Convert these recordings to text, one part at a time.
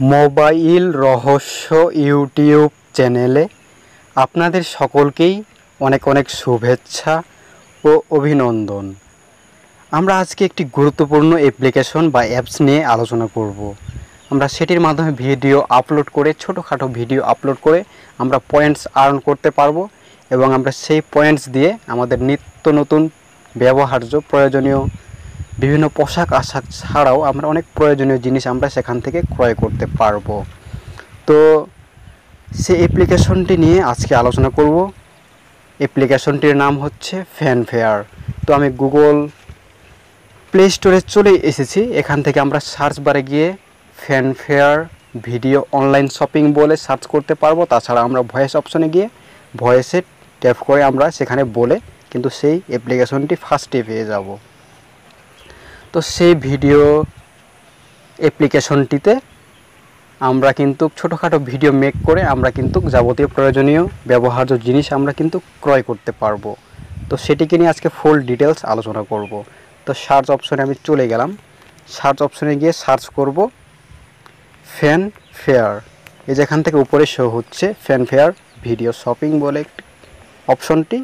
Mobile রহস্য YouTube চ্যানেলে আপনাদের সকলকেই অনেক অনেক শুভেচ্ছা ও অভিনন্দন। আমরা আজকে একটি গুরুত্বপূর্ণ অ্যাপ্লিকেশন বা অ্যাপস নিয়ে আলোচনা করব। আমরা সেটির মাধ্যমে ভিডিও আপলোড করে ছোটোখাটো ভিডিও আপলোড করে আমরা পয়েন্টস আর্ন করতে পারবো এবং আমরা সেই পয়েন্টস দিয়ে আমাদের নিত্য নতুন ব্যবহার্য প্রয়োজনীয় বিভিন্ন পোশাক আশাক ছাড়াও আমরা অনেক প্রয়োজনীয় জিনিস আমরা সেখান থেকে ক্রয় করতে পারবো। তো সেই অ্যাপ্লিকেশনটি নিয়ে আজকে আলোচনা করব। অ্যাপ্লিকেশনটির নাম হচ্ছে ফ্যানফেয়ার। তো আমি গুগল প্লে স্টোরে চলে এসেছি। এখান থেকে আমরা সার্চ বারে গিয়ে ফ্যানফেয়ার ভিডিও অনলাইন শপিং বলে সার্চ করতে পারবো। তাছাড়া আমরা ভয়েস অপশনে গিয়ে ভয়েসে ট্যাপ করে আমরা সেখানে বলে কিন্তু সেই অ্যাপ্লিকেশনটি ফার্স্টে পেয়ে যাব। তো সেই ভিডিও অ্যাপ্লিকেশনটিতে আমরা কিন্তু ছোটোখাটো ভিডিও মেক করে আমরা কিন্তু যাবতীয় প্রয়োজনীয় ব্যবহার্য জিনিস আমরা কিন্তু ক্রয় করতে পারবো। তো সেটিকে নিয়ে আজকে ফুল ডিটেলস আলোচনা করব। তো সার্চ অপশনে আমি চলে গেলাম। সার্চ অপশনে গিয়ে সার্চ করব ফ্যানফেয়ার। এই যেখান থেকে উপরে শো হচ্ছে ফ্যানফেয়ার ভিডিও শপিং বলে একটি অপশনটি।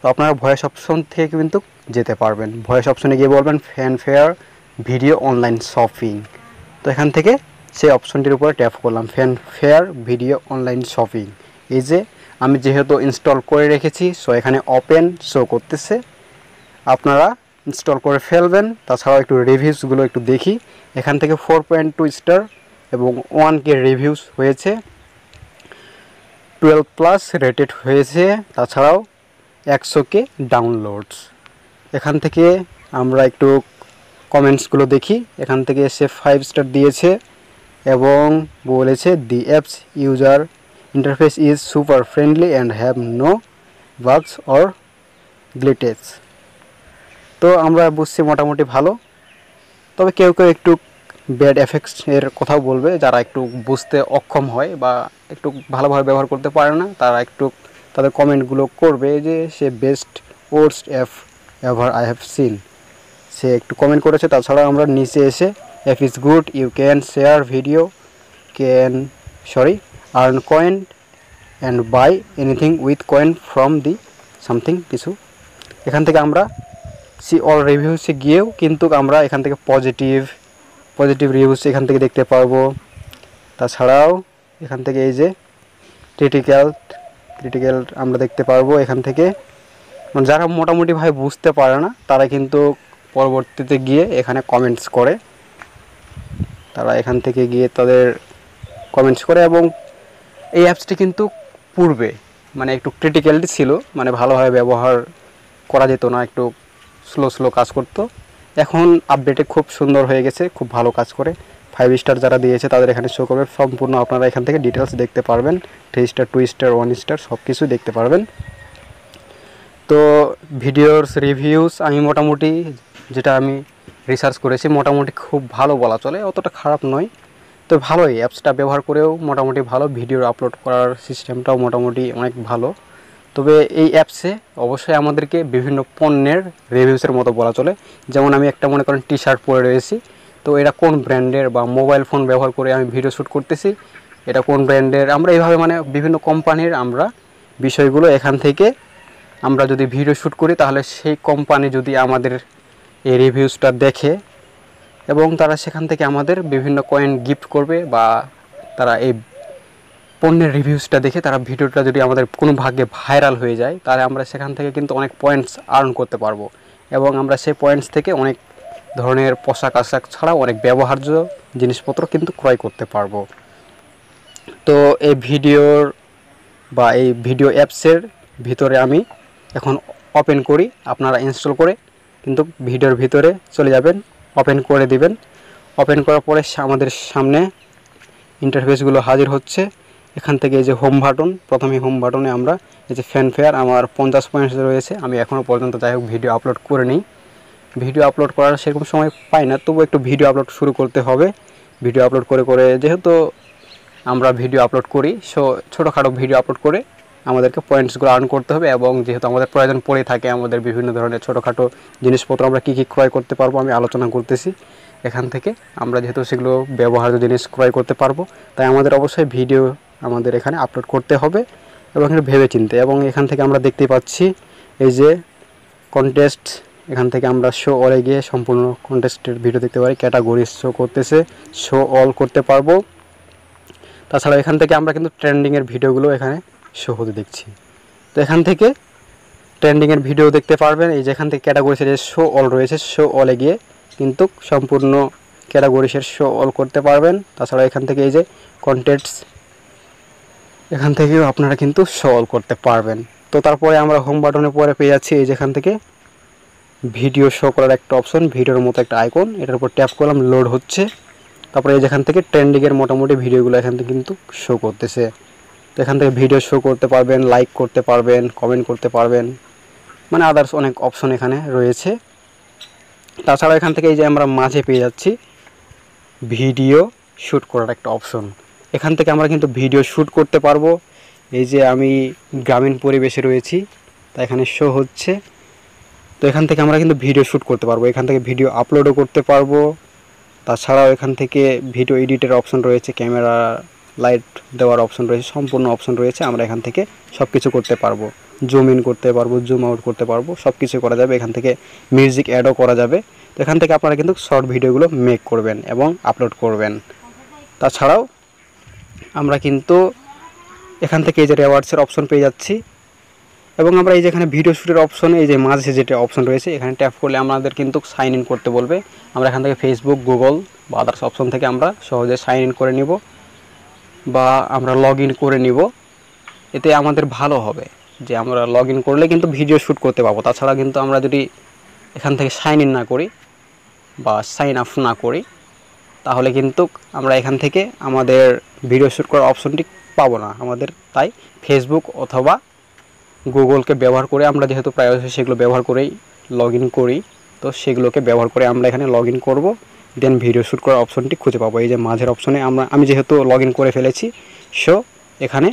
তো আপনারা ভয়েস অপশন থেকে কিন্তু যেতে পারবেন। ভয়েস অপশনে গিয়ে বলবেন ফ্যানফেয়ার ভিডিও অনলাইন শপিং। তো এখান থেকে সেই অপশনটির উপরে ট্যাপ করলাম ফ্যানফেয়ার ভিডিও অনলাইন শপিং। এই যে আমি যেহেতু ইনস্টল করে রেখেছি সো এখানে ওপেন শো করতেছে, আপনারা ইনস্টল করে ফেলবেন। তাছাড়াও একটু রিভিউসগুলো একটু দেখি। এখান থেকে 4.2 স্টার এবং 1K রিভিউস হয়েছে, 12+ রেটেড হয়েছে। তাছাড়াও 100K ডাউনলোডস। এখান থেকে আমরা একটু কমেন্টসগুলো দেখি। এখান থেকে সে 5 স্টার দিয়েছে এবং বলেছে the apps user interface is super friendly and have no bugs or glitches. তো আমরা বুঝছি মোটামুটি ভালো, তবে কেউ কেউ একটু ব্যাড এফেক্টস এর কথাও বলবে। যারা একটু বুঝতে অক্ষম হয় বা একটু ভালোভাবে ব্যবহার করতে পারে না তারা একটু তাদের কমেন্টগুলো করবে যে সে best worst app ever I have seen, সে একটু কমেন্ট করেছে। তাছাড়া আমরা নিচে এসে app is good, you can share video, earn coin and buy anything with coin from the something কিছু। এখান থেকে আমরা সি অল রিভিউসে গিয়েও কিন্তু আমরা এখান থেকে পজিটিভ রিভিউস এখান থেকে দেখতে পারবো। তাছাড়াও এখান থেকে এই যে ক্রিটিক্যাল আমরা দেখতে পারবো। এখান থেকে যারা মোটামুটিভাবে বুঝতে পারে না তারা কিন্তু পরবর্তীতে গিয়ে এখানে কমেন্টস করে, তারা এখান থেকে গিয়ে তাদের কমেন্টস করে। এবং এই অ্যাপসটি কিন্তু পূর্বে মানে একটু ক্রিটিক্যালিটি ছিল, মানে ভালোভাবে ব্যবহার করা যেত না, একটু স্লো কাজ করতো। এখন আপডেটে খুব সুন্দর হয়ে গেছে, খুব ভালো কাজ করে। 5 স্টার যারা দিয়েছে তাদের এখানে শো করবে সম্পূর্ণ। আপনারা এখান থেকে ডিটেলস দেখতে পারবেন, 3 স্টার 2 স্টার 1 স্টার সব কিছু দেখতে পারবেন। তো ভিডিওর রিভিউস আমি মোটামুটি যেটা আমি রিসার্চ করেছি মোটামুটি খুব ভালো বলা চলে, অতটা খারাপ নয়। তো ভালোই, অ্যাপসটা ব্যবহার করেও মোটামুটি ভালো, ভিডিও আপলোড করার সিস্টেমটাও মোটামুটি অনেক ভালো। তবে এই অ্যাপসে অবশ্যই আমাদেরকে বিভিন্ন পণ্যের রিভিউসের মতো বলা চলে। যেমন আমি একটা মনে করেন টি শার্ট পরে রয়েছি, তো এটা কোন ব্র্যান্ডের, বা মোবাইল ফোন ব্যবহার করে আমি ভিডিও শ্যুট করতেছি এটা কোন ব্র্যান্ডের, আমরা এইভাবে মানে বিভিন্ন কোম্পানির আমরা বিষয়গুলো এখান থেকে আমরা যদি ভিডিও শ্যুট করি তাহলে সেই কোম্পানি যদি আমাদের এই রিভিউসটা দেখে এবং তারা সেখান থেকে আমাদের বিভিন্ন কয়েন গিফট করবে, বা তারা এই পণ্যের রিভিউসটা দেখে তারা ভিডিওটা যদি আমাদের কোনো ভাগ্যে ভাইরাল হয়ে যায় তাহলে আমরা সেখান থেকে কিন্তু অনেক পয়েন্টস আর্ন করতে পারবো এবং আমরা সেই পয়েন্টস থেকে অনেক ধরনের পোশাক আশাক ছাড়াও অনেক ব্যবহার্য জিনিসপত্র কিন্তু ক্রয় করতে পারবো। তো এই ভিডিওর বা এই ভিডিও অ্যাপসের ভিতরে আমি এখন ওপেন করি। আপনারা ইনস্টল করে কিন্তু ভিডিওর ভিতরে চলে যাবেন, ওপেন করে দিবেন। ওপেন করার পরে আমাদের সামনে ইন্টারফেসগুলো হাজির হচ্ছে। এখান থেকে এই যে হোম বাটন, প্রথমে হোম বাটনে আমরা এই যে ফ্যানফেয়ার আমার 50 পয়েন্টস রয়েছে। আমি এখনও পর্যন্ত যাই হোক ভিডিও আপলোড করে নিই, ভিডিও আপলোড করার সেরকম সময় পাই না, তবু একটু ভিডিও আপলোড শুরু করতে হবে। ভিডিও আপলোড করে যেহেতু আমরা ভিডিও আপলোড করি সো ছোটোখাটো ভিডিও আপলোড করে আমাদেরকে পয়েন্টসগুলো আর্ন করতে হবে। এবং যেহেতু আমাদের প্রয়োজন পড়ে থাকে আমাদের বিভিন্ন ধরনের ছোটোখাটো জিনিসপত্র আমরা কী কী ক্রয় করতে পারবো আমি আলোচনা করতেছি। এখান থেকে আমরা যেহেতু সেগুলো ব্যবহার্য জিনিস ক্রয় করতে পারবো, তাই আমাদের অবশ্যই ভিডিও আমাদের এখানে আপলোড করতে হবে এবং এটা ভেবে চিন্তে। এবং এখান থেকে আমরা দেখতে পাচ্ছি এই যে কন্টেস্ট, এখান থেকে আমরা শো অলে গিয়ে সম্পূর্ণ কন্টেস্টের ভিডিও দেখতে পারি, ক্যাটাগরি শো করতেছে, শো অল করতে পারবো। তাছাড়া এখান থেকে আমরা কিন্তু ট্রেন্ডিংয়ের ভিডিওগুলো এখানে শো হতে দেখছি। তো এখান থেকে ট্রেন্ডিংয়ের ভিডিও দেখতে পারবেন। এই যে এখান থেকে ক্যাটাগরিসের শো অল রয়েছে, শো অলে গিয়ে কিন্তু সম্পূর্ণ ক্যাটাগরিসের শো অল করতে পারবেন। তাছাড়া এখান থেকে এই যে কন্টেন্টস, এখান থেকেও আপনারা কিন্তু শো অল করতে পারবেন। তো তারপরে আমরা হোম বাটনে পরে পেয়ে যাচ্ছি এই যেখান থেকে ভিডিও শো করার একটা অপশন, ভিডিওর মতো একটা আইকন, এটার উপর ট্যাপ করলাম, লোড হচ্ছে। তারপরে এই যেখান থেকে ট্রেন্ডিংয়ের মোটামুটি ভিডিওগুলো এখান থেকে কিন্তু শো করতেছে। তো এখান থেকে ভিডিও শো করতে পারবেন, লাইক করতে পারবেন, কমেন্ট করতে পারবেন, মানে আদার্স অনেক অপশন এখানে রয়েছে। তাছাড়া এখান থেকে এই যে আমরা মাঝে পেয়ে যাচ্ছি ভিডিও শ্যুট করার একটা অপশন। এখান থেকে আমরা কিন্তু ভিডিও শ্যুট করতে পারবো। এই যে আমি গ্রামীণ পরিবেশে রয়েছি, তা এখানে শো হচ্ছে। তো এখান থেকে আমরা কিন্তু ভিডিও শ্যুট করতে পারবো, এখান থেকে ভিডিও আপলোডও করতে পারবো। তাছাড়াও এখান থেকে ভিডিও এডিটের অপশন রয়েছে, ক্যামেরা লাইট দেওয়ার অপশন রয়েছে, সম্পূর্ণ অপশন রয়েছে। আমরা এখান থেকে সব কিছু করতে পারবো, জুম ইন করতে পারবো, জুম আউট করতে পারবো, সব কিছু করা যাবে। এখান থেকে মিউজিক অ্যাডও করা যাবে। তো এখান থেকে আপনারা কিন্তু শর্ট ভিডিওগুলো মেক করবেন এবং আপলোড করবেন। তাছাড়াও আমরা কিন্তু এখান থেকে এই যে রেওয়ার্ডসের অপশন পেয়ে যাচ্ছি এবং আমরা এই যে এখানে ভিডিও শ্যুটের অপশনে এই যে মাঝে যেটা অপশন রয়েছে এখানে ট্যাপ করলে আমাদের কিন্তু সাইন ইন করতে বলবে। আমরা এখান থেকে ফেসবুক, গুগল বা আদার্স অপশন থেকে আমরা সহজে সাইন ইন করে নিব বা আমরা লগ ইন করে নিব। এতে আমাদের ভালো হবে যে আমরা লগ ইন করলে কিন্তু ভিডিও শ্যুট করতে পারবো। তাছাড়া কিন্তু আমরা যদি এখান থেকে সাইন ইন না করি বা সাইন আপ না করি তাহলে কিন্তু আমরা এখান থেকে আমাদের ভিডিও শ্যুট করার অপশনটি পাবো না আমাদের। তাই ফেসবুক অথবা গুগলকে ব্যবহার করে আমরা যেহেতু প্রায়শই সেগুলো ব্যবহার করেই লগ ইন করি, তো সেগুলোকে ব্যবহার করে আমরা এখানে লগ ইন করবো, দেন ভিডিও শ্যুট করার অপশনটি খুঁজে পাবো। এই যে মাঝের অপশনে আমি যেহেতু লগ ইন করে ফেলেছি, সো এখানে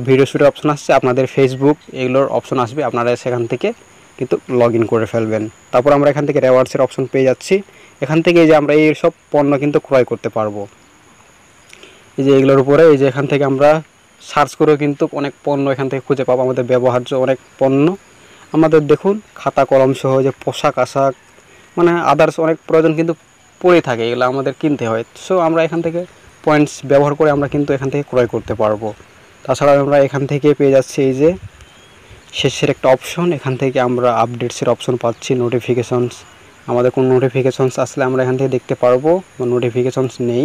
ভিডিও শ্যুটের অপশন আসছে, আপনাদের ফেসবুক এগুলোর অপশন আসবে, আপনারা সেখান থেকে কিন্তু লগ ইন করে ফেলবেন। তারপর আমরা এখান থেকে রেওয়ার্ডসের অপশন পেয়ে যাচ্ছি। এখান থেকে এই যে আমরা এই সব পণ্য কিন্তু ক্রয় করতে পারবো। এই যে এগুলোর উপরে এই যে এখান থেকে আমরা সার্চ করেও কিন্তু অনেক পণ্য এখান থেকে খুঁজে পাবো, আমাদের ব্যবহার্য অনেক পণ্য। আমাদের দেখুন খাতা কলম সহ যে পোশাক আশাক, মানে আদার্স অনেক প্রয়োজন কিন্তু পড়ে থাকে, এগুলো আমাদের কিনতে হয়। সো আমরা এখান থেকে পয়েন্টস ব্যবহার করে আমরা কিন্তু এখান থেকে ক্রয় করতে পারবো। তাছাড়া আমরা এখান থেকে পেয়ে যাচ্ছি এই যে শেষের একটা অপশন, এখান থেকে আমরা আপডেটসের অপশন পাচ্ছি, নোটিফিকেশনস, আমাদের কোনো নোটিফিকেশনস আসলে আমরা এখান থেকে দেখতে পারবো, বা নোটিফিকেশনস নেই,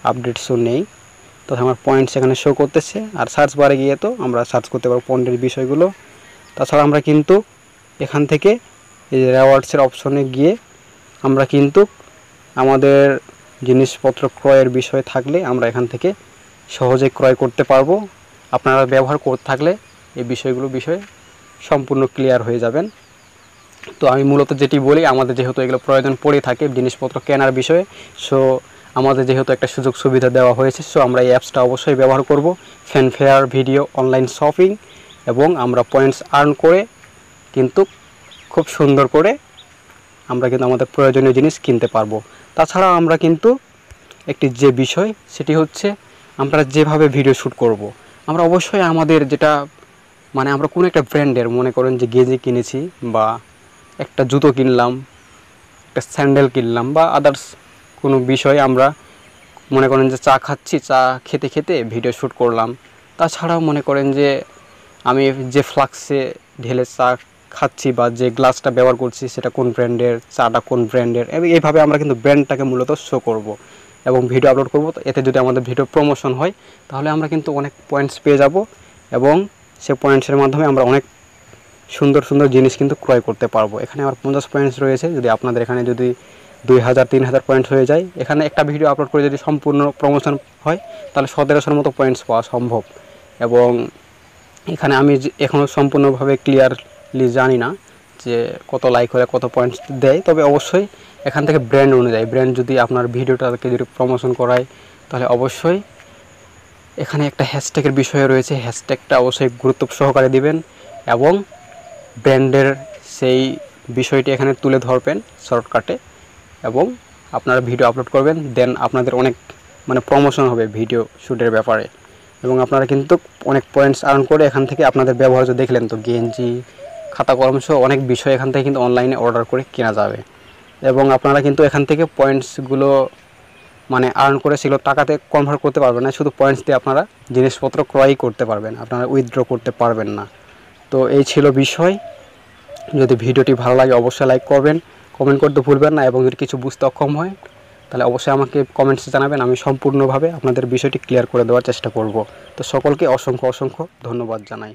আপডেটসও নেই, তো আমার পয়েন্টস এখানে শো করতেছে। আর সার্চ বারে গিয়ে তো আমরা সার্চ করতে পারবো পণ্যের বিষয়গুলো। তাছাড়া আমরা কিন্তু এখান থেকে এই যে রেওয়ার্ডসের অপশনে গিয়ে আমরা কিন্তু আমাদের জিনিসপত্র ক্রয়ের বিষয় থাকলে আমরা এখান থেকে সহজে ক্রয় করতে পারবো। আপনারা ব্যবহার করতে থাকলে এই বিষয়ে সম্পূর্ণ ক্লিয়ার হয়ে যাবেন। তো আমি মূলত যেটি বলি, আমাদের যেহেতু এগুলো প্রয়োজন পড়ে থাকে জিনিসপত্র কেনার বিষয়ে, সো আমাদের যেহেতু একটা সুযোগ সুবিধা দেওয়া হয়েছে, সো আমরা এই অ্যাপসটা অবশ্যই ব্যবহার করব, ফ্যানফেয়ার ভিডিও অনলাইন শপিং, এবং আমরা পয়েন্টস আর্ন করে কিন্তু খুব সুন্দর করে আমরা কিন্তু আমাদের প্রয়োজনীয় জিনিস কিনতে পারবো। তাছাড়া আমরা কিন্তু একটি যে বিষয় সেটি হচ্ছে আমরা যেভাবে ভিডিও শ্যুট করব, আমরা অবশ্যই আমাদের যেটা মানে আমরা কোনো একটা ব্র্যান্ডের, মনে করেন যে গেঞ্জি কিনেছি বা একটা জুতো কিনলাম, একটা স্যান্ডেল কিনলাম বা আদার্স কোনো বিষয়, আমরা মনে করেন যে চা খাচ্ছি, চা খেতে খেতে ভিডিও শ্যুট করলাম। তাছাড়াও মনে করেন যে আমি যে ফ্লাক্সে ঢেলে চা খাচ্ছি বা যে গ্লাসটা ব্যবহার করছি সেটা কোন ব্র্যান্ডের, চাটা কোন ব্র্যান্ডের, এবং এইভাবে আমরা কিন্তু ব্র্যান্ডটাকে মূলত শো করব এবং ভিডিও আপলোড করব। এতে যদি আমাদের ভিডিও প্রমোশন হয় তাহলে আমরা কিন্তু অনেক পয়েন্টস পেয়ে যাব এবং সে পয়েন্টসের মাধ্যমে আমরা অনেক সুন্দর সুন্দর জিনিস কিন্তু ক্রয় করতে পারবো। এখানে আমার 50 পয়েন্টস রয়েছে, যদি আপনাদের এখানে যদি 2000 3000 পয়েন্টস হয়ে যায়, এখানে একটা ভিডিও আপলোড করে যদি সম্পূর্ণ প্রমোশন হয় তাহলে 1700-র মতো পয়েন্টস পাওয়া সম্ভব। এবং এখানে আমি এখনও সম্পূর্ণভাবে ক্লিয়ারলি জানি না যে কত লাইক হলে কত পয়েন্টস দেয়, তবে অবশ্যই এখান থেকে ব্র্যান্ড অনুযায়ী, ব্র্যান্ড যদি আপনার ভিডিওটাকে যদি প্রমোশন করায় তাহলে অবশ্যই এখানে একটা হ্যাশট্যাগের বিষয় রয়েছে, হ্যাশট্যাগটা অবশ্যই গুরুত্ব সহকারে দিবেন এবং ব্র্যান্ডের সেই বিষয়টি এখানে তুলে ধরবেন শর্টকাটে, এবং আপনারা ভিডিও আপলোড করবেন, দেন আপনাদের অনেক মানে প্রমোশন হবে ভিডিও শ্যুটের ব্যাপারে, এবং আপনারা কিন্তু অনেক পয়েন্টস আর্ন করে এখান থেকে আপনাদের ব্যবহার্য দেখলেন তো গেঞ্জি, খাতা কলম সহ অনেক বিষয় এখান থেকে কিন্তু অনলাইনে অর্ডার করে কেনা যাবে। এবং আপনারা কিন্তু এখান থেকে পয়েন্টসগুলো মানে আর্ন করে সেগুলো টাকাতে কনভার্ট করতে পারবেন না, শুধু পয়েন্টস দিয়ে আপনারা জিনিসপত্র ক্রয় করতে পারবেন, আপনারা উইথড্র করতে পারবেন না। তো এই ছিল বিষয়। যদি ভিডিওটি ভালো লাগে অবশ্যই লাইক করবেন, কমেন্ট করতে ভুলবেন না, এবং যদি কিছু বুঝতে অক্ষম হয় তাহলে অবশ্যই আমাকে কমেন্টসে জানাবেন, আমি সম্পূর্ণভাবে আপনাদের বিষয়টি ক্লিয়ার করে দেওয়ার চেষ্টা করব। তো সকলকে অসংখ্য অসংখ্য ধন্যবাদ জানাই।